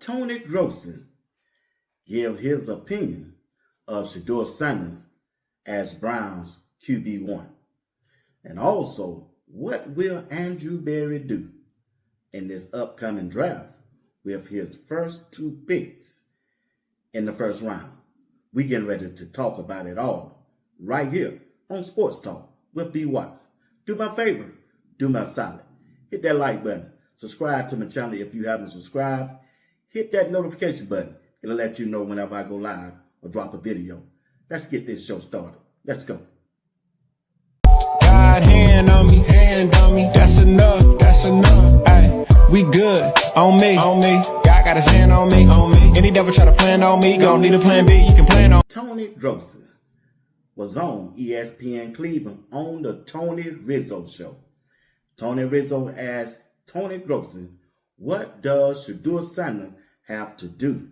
Tony Grossi gives his opinion of Shedeur Sanders as Browns QB1. And also, what will Andrew Berry do in this upcoming draft with his first two picks in the first round? We getting ready to talk about it all right here on Sports Talk with B. Watts. Do my favor, do my solid. Hit that like button. Subscribe to my channel if you haven't subscribed. Hit that notification button. It'll let you know whenever I go live or drop a video. Let's get this show started. Let's go. God hand on me, that's enough, Ay, we good, on me, God got his hand on me, Any devil try to plan on me, gon' need a plan B, you can plan on. Tony Grossi was on ESPN Cleveland on the Tony Rizzo show. Tony Rizzo asked Tony Grossi, what does Shedeur Sanders have to do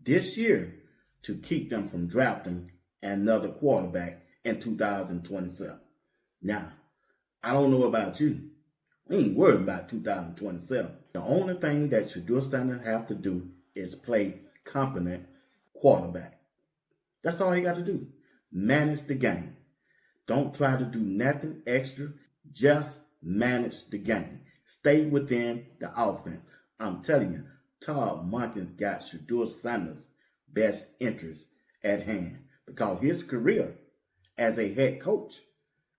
this year to keep them from drafting another quarterback in 2027? Now, I don't know about you. We ain't worried about 2027. The only thing that Shedeur Sanders have to do is play competent quarterback. That's all he got to do. Manage the game. Don't try to do nothing extra. Just manage the game. Stay within the offense. I'm telling you, Todd Monken's got Shedeur Sanders' best interest at hand because his career as a head coach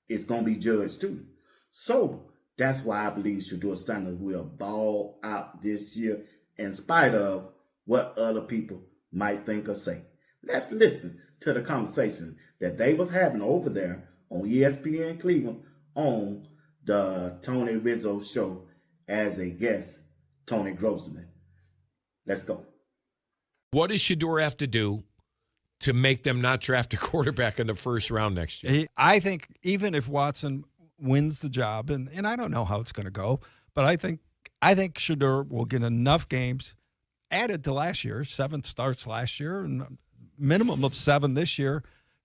is going to be judged too. So that's why I believe Shedeur Sanders will ball out this year in spite of what other people might think or say. Let's listen to the conversation that they was having over there on ESPN Cleveland on the Tony Rizzo show as a guest, Tony Grossi. Let's go. What does Shedeur have to do to make them not draft a quarterback in the first round next year? I think even if Watson wins the job, and I don't know how it's going to go, but I think Shedeur will get enough games added to last year, 7 starts last year, and minimum of 7 this year.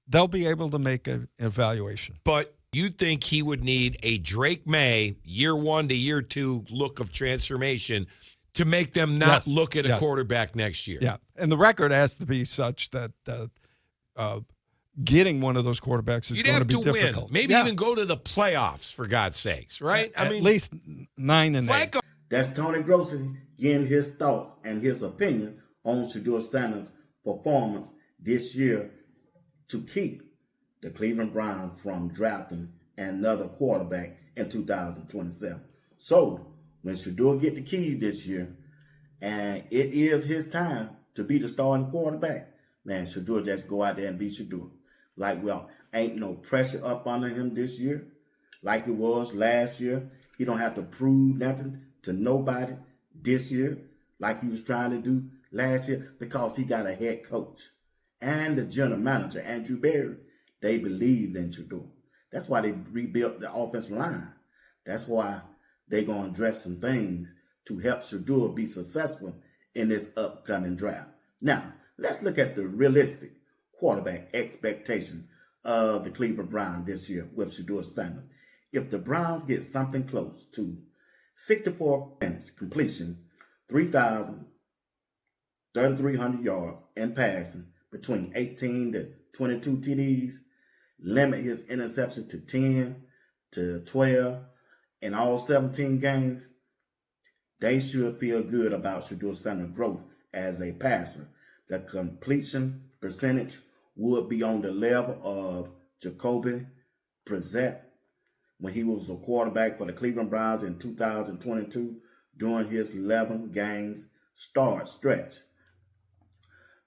They'll be able to make an evaluation. But you think he would need a Drake May year 1 to year 2 look of transformation to make them not look at a quarterback next year? Yeah, and the record has to be such that getting one of those quarterbacks is going to be difficult. Win. Maybe even go to the playoffs, for God's sakes, right? At least 9-8. That's Tony Grossi getting his thoughts and his opinion on Shedeur Sanders' performance this year to keep the Cleveland Browns from drafting another quarterback in 2027. So when Shedeur get the keys this year, and it is his time to be the starting quarterback, man, Shedeur just go out there and be Shedeur. Like, well, ain't no pressure up under him this year like it was last year. He don't have to prove nothing to nobody this year like he was trying to do last year because he got a head coach and the general manager, Andrew Berry. They believed in Shedeur. That's why they rebuilt the offensive line. That's why they're going to address some things to help Shedeur be successful in this upcoming draft. Now, let's look at the realistic quarterback expectation of the Cleveland Browns this year with Shedeur Sanders. If the Browns get something close to 64% completion, 3,300 yards in passing, between 18 to 22 TDs, limit his interception to 10 to 12 in all 17 games, they should feel good about Shedeur Sanders' growth as a passer. The completion percentage would be on the level of Jacoby Brissett when he was a quarterback for the Cleveland Browns in 2022 during his 11 games stretch.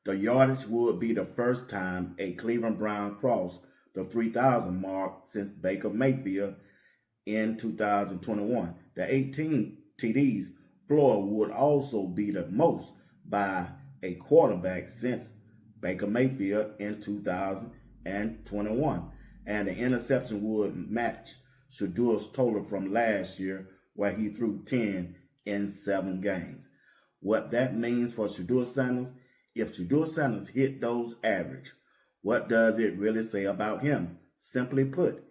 The yardage would be the first time a Cleveland Brown crossed the 3,000 mark since Baker Mayfield in 2021. The 18 TDs floor would also be the most by a quarterback since Baker Mayfield in 2021. And the interception would match Shedeur's total from last year, where he threw 10 in 7 games. What that means for Shedeur Sanders, if Shedeur Sanders hit those average, what does it really say about him? Simply put,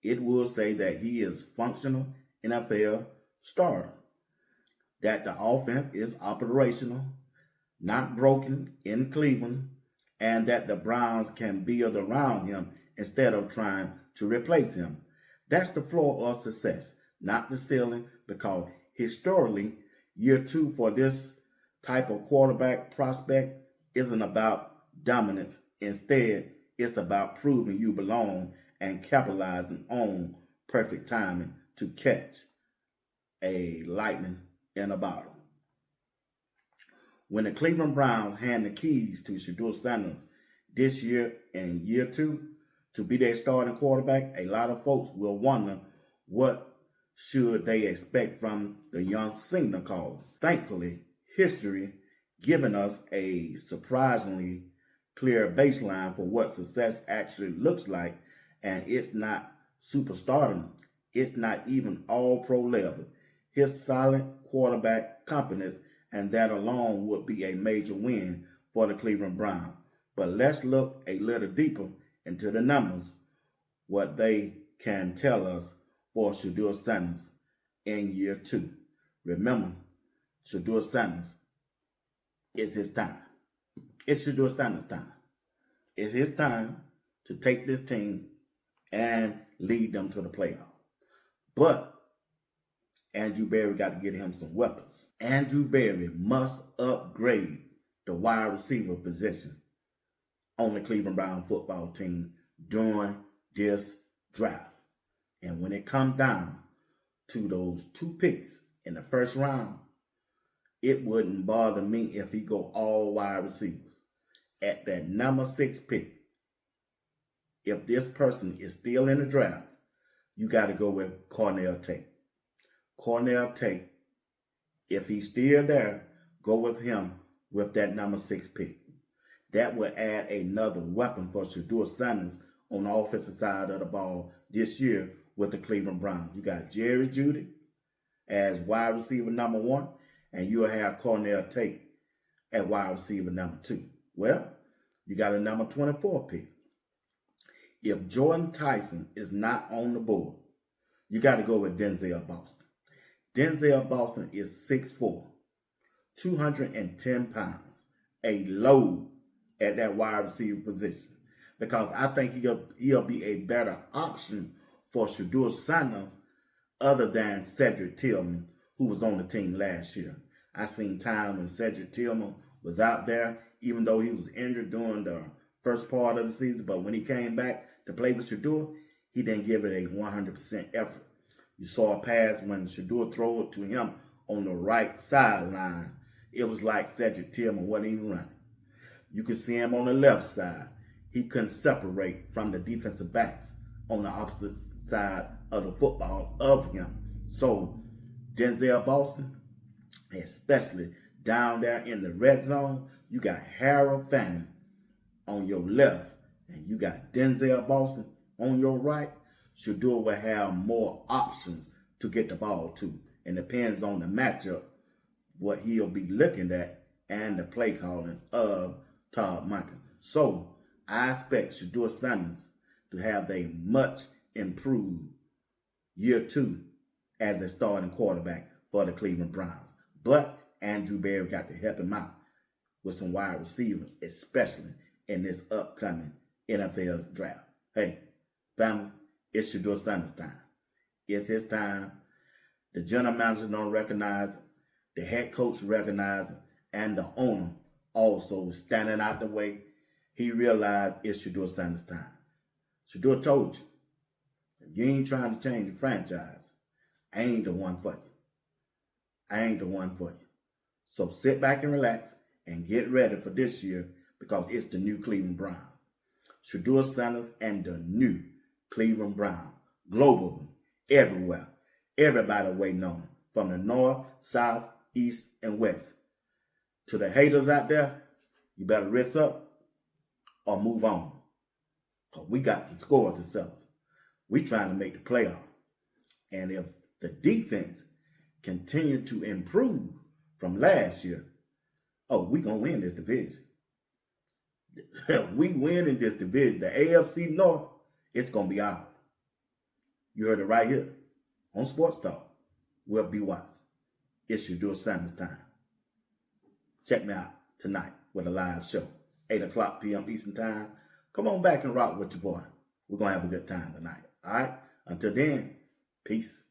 it will say that he is functional NFL starter. that the offense is operational, not broken in Cleveland, and that the Browns can build around him instead of trying to replace him. That's the floor of success, not the ceiling, because historically, year 2 for this type of quarterback prospect isn't about dominance. Instead, it's about proving you belong and capitalizing on perfect timing to catch a lightning in a bottle. When the Cleveland Browns hand the keys to Shedeur Sanders this year in year 2 to be their starting quarterback, a lot of folks will wonder what should they expect from the young signal caller. Thankfully, history given us a surprisingly clear baseline for what success actually looks like, and it's not superstardom. It's not even all-pro level. His solid quarterback competence, and that alone would be a major win for the Cleveland Browns. But let's look a little deeper into the numbers, what they can tell us for Shedeur Sanders in year 2. Remember, Shedeur Sanders, it's his time. It's Shedeur Sanders' time. It's his time to take this team and lead them to the playoffs. But Andrew Berry got to get him some weapons. Andrew Berry must upgrade the wide receiver position on the Cleveland Browns football team during this draft. And when it comes down to those 2 picks in the first round, it wouldn't bother me if he go all wide receivers. At that number 6 pick, if this person is still in the draft, you got to go with Cornell Tate. Cornell Tate, if he's still there, go with him with that number 6 pick. That will add another weapon for Shedeur Sanders on the offensive side of the ball this year with the Cleveland Browns. You got Jerry Jeudy as wide receiver number 1, and you'll have Cornell Tate at wide receiver number 2. Well, you got a number 24 pick. If Jordan Tyson is not on the board, you got to go with Denzel Boston. Denzel Boston is 6'4", 210 pounds, a load at that wide receiver position, because I think he'll be a better option for Shedeur Sanders other than Cedric Tillman, who was on the team last year. I seen time when Cedric Tillman was out there, even though he was injured during the first part of the season, but when he came back to play with Shedeur, he didn't give it a 100% effort. You saw a pass when Shedeur threw it to him on the right sideline. It was like Cedric Tillman wasn't even running. You could see him on the left side. He couldn't separate from the defensive backs on the opposite side of the football of him. So Denzel Boston, especially down there in the red zone, you got Harold Fanning on your left, and you got Denzel Boston on your right. Shedeur will have more options to get the ball to, and depends on the matchup, what he'll be looking at, and the play calling of Todd Monken. So I expect Shedeur Sanders to have a much improved year 2 as a starting quarterback for the Cleveland Browns. But Andrew Berry got to help him out with some wide receivers, especially in this upcoming NFL draft. Hey, family, it's Shedeur Sanders' time. It's his time. The general manager don't recognize it. The head coach recognizes it. And the owner also standing out the way. He realized it's Shedeur Sanders' time. Shedeur told you, if you ain't trying to change the franchise, I ain't the one for you. I ain't the one for you. So sit back and relax and get ready for this year, because it's the new Cleveland Browns. Shedeur Sanders and the new Cleveland Browns. Globally, everywhere. Everybody waiting on it. From the north, south, east, and west. To the haters out there, you better rest up or move on. Because we got some scores to settle. We trying to make the playoff. And if the defense continue to improve from last year, we going to win this division. We win in this division. The AFC North, it's going to be ours. You heard it right here on Sports Talk. We'll be wise. It's Shedeur Sanders Time. Check me out tonight with a live show, 8 o'clock p.m. Eastern Time. Come on back and rock with your boy. We're going to have a good time tonight. All right? Until then, peace.